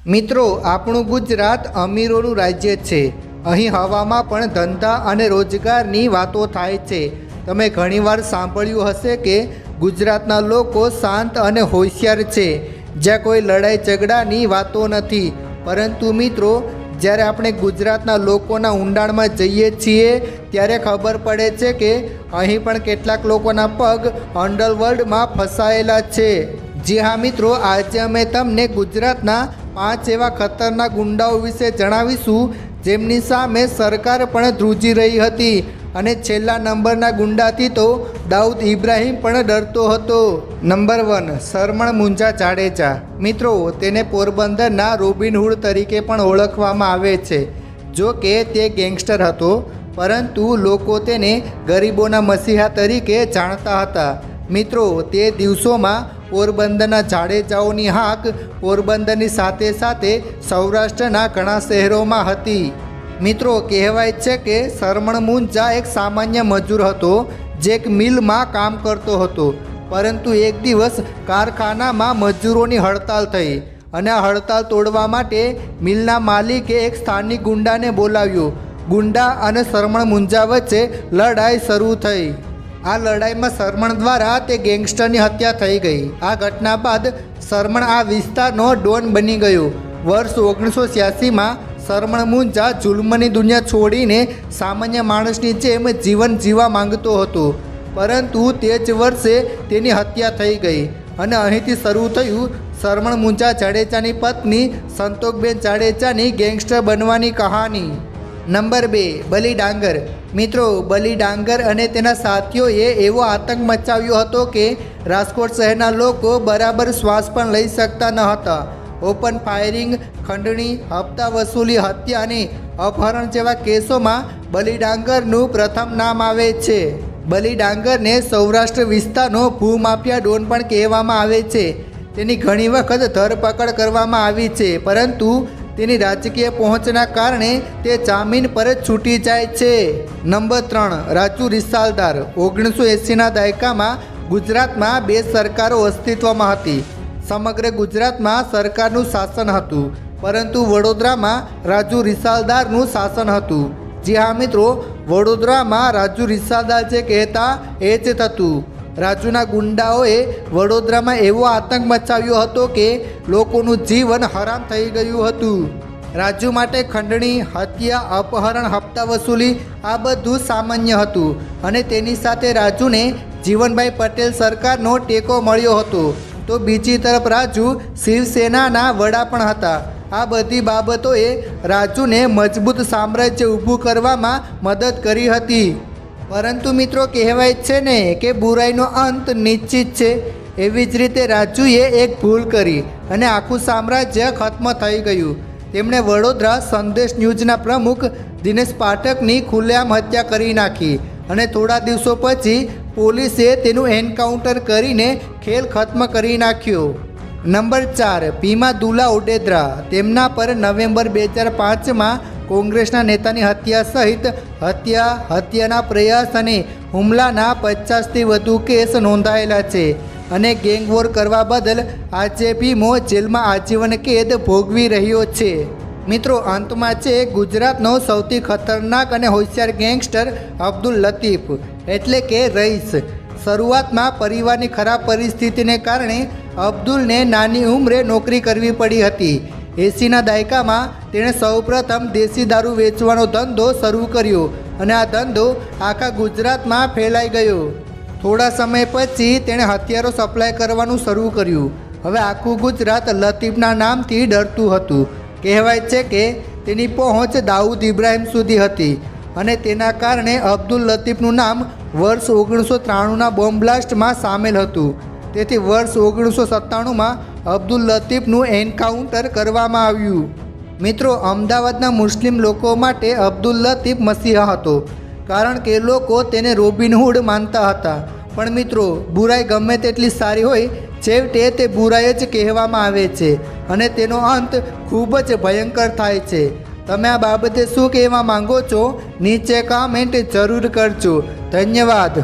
મિત્રો, આપણું ગુજરાત અમીરોનું રાજ્ય છે। અહીં હવામાં પણ ધંધા અને રોજગારની વાતો થાય છે। તમે ઘણીવાર સાંભળ્યું હશે કે ગુજરાતના લોકો શાંત અને હોશિયાર છે, જ્યાં કોઈ લડાઈ ઝઘડાની વાતો નથી। પરંતુ મિત્રો, જ્યારે આપણે ગુજરાતના લોકોના ઊંડાણમાં જઈએ છીએ ત્યારે ખબર પડે છે કે અહીં પણ કેટલાક લોકોના પગ અંડરવર્લ્ડમાં ફસાયેલા છે। જી હા મિત્રો, આજે અમે તમને ગુજરાતના 5 એવા ખતરનાક ગુંડાઓ વિશે જણાવીશું જેમની સામે સરકાર પણ ધ્રુજી રહી હતી અને છેલ્લા નંબરના ગુંડાથી તો દાઉદ ઇબ્રાહિમ પણ ડરતો હતો। નંબર 1, સરમણ મુંજા જાડેજા। મિત્રો, તેને પોરબંદરના રોબિનહૂડ તરીકે પણ ઓળખવામાં આવે છે। જો કે તે ગેંગસ્ટર હતો, પરંતુ લોકો તેને ગરીબોના મસીહા તરીકે જાણતા હતા। મિત્રો, તે દિવસોમાં પોરબંદરના જાડેજાઓની હાક પોરબંદરની સાથે સાથે સૌરાષ્ટ્રના ઘણા શહેરોમાં હતી। મિત્રો, કહેવાય છે કે સરમણ મુંજા એક સામાન્ય મજૂર હતો જે એક મિલમાં કામ કરતો હતો, પરંતુ એક દિવસ કારખાનામાં મજૂરોની હડતાલ થઈ અને આ હડતાલ તોડવા માટે મિલના માલિકે એક સ્થાનિક ગુંડાને બોલાવ્યો। ગુંડા અને સરમણ મુંજા વચ્ચે લડાઈ શરૂ થઈ। આ લડાઈમાં સરમણ દ્વારા તે ગેંગસ્ટરની હત્યા થઈ ગઈ। આ ઘટના બાદ સરમણ આ વિસ્તારનો ડોન બની ગયો। વર્ષ 1986માં સરમણ મુંજા જુલ્મની દુનિયા છોડીને સામાન્ય માણસની જેમ જીવન જીવવા માંગતો હતો, પરંતુ તે જ વર્ષે તેની હત્યા થઈ ગઈ અને અહીંથી શરૂ થયું સરમણ મુંજા જાડેજાની પત્ની સંતોકબેન જાડેજાની ગેંગસ્ટર બનવાની કહાની। નંબર 2, બલી ડાંગર। મિત્રો, બલી ડાંગર અને તેના સાથીઓએ એવો આતંક મચાવ્યો હતો કે રાજકોટ શહેરના લોકો બરાબર શ્વાસ પણ લઈ શકતા ન હતા। ઓપન ફાયરિંગ, ખંડણી, હપ્તા વસૂલી, હત્યા અને અપહરણ જેવા કેસોમાં બલી ડાંગરનું પ્રથમ નામ આવે છે। બલી ડાંગરને સૌરાષ્ટ્ર વિસ્તારનો ભૂમાફિયા ડોન પણ કહેવામાં આવે છે। તેની ઘણી વખત ધરપકડ કરવામાં આવી છે, પરંતુ તેની રાજકીય પહોંચના કારણે તે જામીન પર જ છૂટી જાય છે। નંબર 3, રાજુ રિસાલદાર। 1980ના દાયકામાં ગુજરાતમાં 2 સરકારો અસ્તિત્વમાં હતી। સમગ્ર ગુજરાતમાં સરકારનું શાસન હતું, પરંતુ વડોદરામાં રાજુ રિસાલદારનું શાસન હતું। જી હા મિત્રો, વડોદરામાં રાજુ રિસાલદાર જે કહેતા એ જ થતું। રાજુના ગુંડાઓએ વડોદરામાં એવો આતંક મચાવ્યો હતો કે લોકોનું જીવન હરામ થઈ ગયું હતું। રાજુ માટે ખંડણી, હત્યા, અપહરણ, હપ્તા વસૂલી આ બધું સામાન્ય હતું અને તેની સાથે રાજુને જીવનભાઈ પટેલ સરકારનો ટેકો મળ્યો હતો। તો બીજી તરફ રાજુ શિવસેનાના વડા પણ હતા। આ બધી બાબતોએ રાજુને મજબૂત સામ્રાજ્ય ઊભું કરવામાં મદદ કરી હતી। પરંતુ મિત્રો, કહેવાય છે ને કે બુરાઈનો અંત નિશ્ચિત છે। એવી જ રીતે રાજુએ એક ભૂલ કરી અને આખું સામ્રાજ્ય ખત્મ થઈ ગયું। તેમણે વડોદરા સંદેશ ન્યૂઝના પ્રમુખ દિનેશ પાઠકની ખુલ્લેઆમ હત્યા કરી નાખી અને થોડા દિવસો પછી પોલીસે તેનું એન્કાઉન્ટર કરીને ખેલ ખત્મ કરી નાખ્યો। નંબર 4, ભીમા દુલા ઓડેદરા। તેમના પર નવેમ્બર 2005માં કોંગ્રેસના નેતાની હત્યા સહિત હત્યાના પ્રયાસ અને હુમલાના 50થી વધુ કેસ નોંધાયેલા છે અને ગેંગવોર કરવા બદલ આજે ભીમો જેલમાં આજીવન કેદ ભોગવી રહ્યો છે। મિત્રો, અંતમાં છે ગુજરાતનો સૌથી ખતરનાક અને હોશિયાર ગેંગસ્ટર અબ્દુલ લતીફ એટલે કે રઈસ। શરૂઆતમાં પરિવારની ખરાબ પરિસ્થિતિને કારણે અબ્દુલને નાની ઉંમરે નોકરી કરવી પડી હતી। 80ના દાયકામાં તેણે સૌપ્રથમ દેશી દારૂ વેચવાનો ધંધો શરૂ કર્યો અને આ ધંધો આખા ગુજરાતમાં ફેલાઈ ગયો। થોડા સમય પછી તેણે હથિયારો સપ્લાય કરવાનું શરૂ કર્યું। હવે આખું ગુજરાત લતીફના નામથી ડરતું હતું। કહેવાય છે કે તેની પહોંચ દાઉદ ઇબ્રાહિમ સુધી હતી અને તેના કારણે અબ્દુલ લતીફનું નામ વર્ષ 1993ના બોમ્બ બ્લાસ્ટમાં સામેલ હતું। તેથી વર્ષ 1997માં અબ્દુલ લતીફનું એન્કાઉન્ટર કરવામાં આવ્યું। મિત્રો, અમદાવાદના મુસ્લિમ લોકો માટે અબ્દુલ લતીફ મસીહા હતો, કારણ કે લોકો તેને રોબિનહૂડ માનતા હતા। પણ મિત્રો, બુરાઈ ગમે તેટલી સારી હોય, છેવટે તે બુરાઈ જ કહેવામાં આવે છે અને તેનો અંત ખૂબ જ ભયંકર થાય છે। તમે આ બાબતે શું કહેવા માંગો છો? નીચે કમેન્ટ જરૂર કરજો। ધન્યવાદ।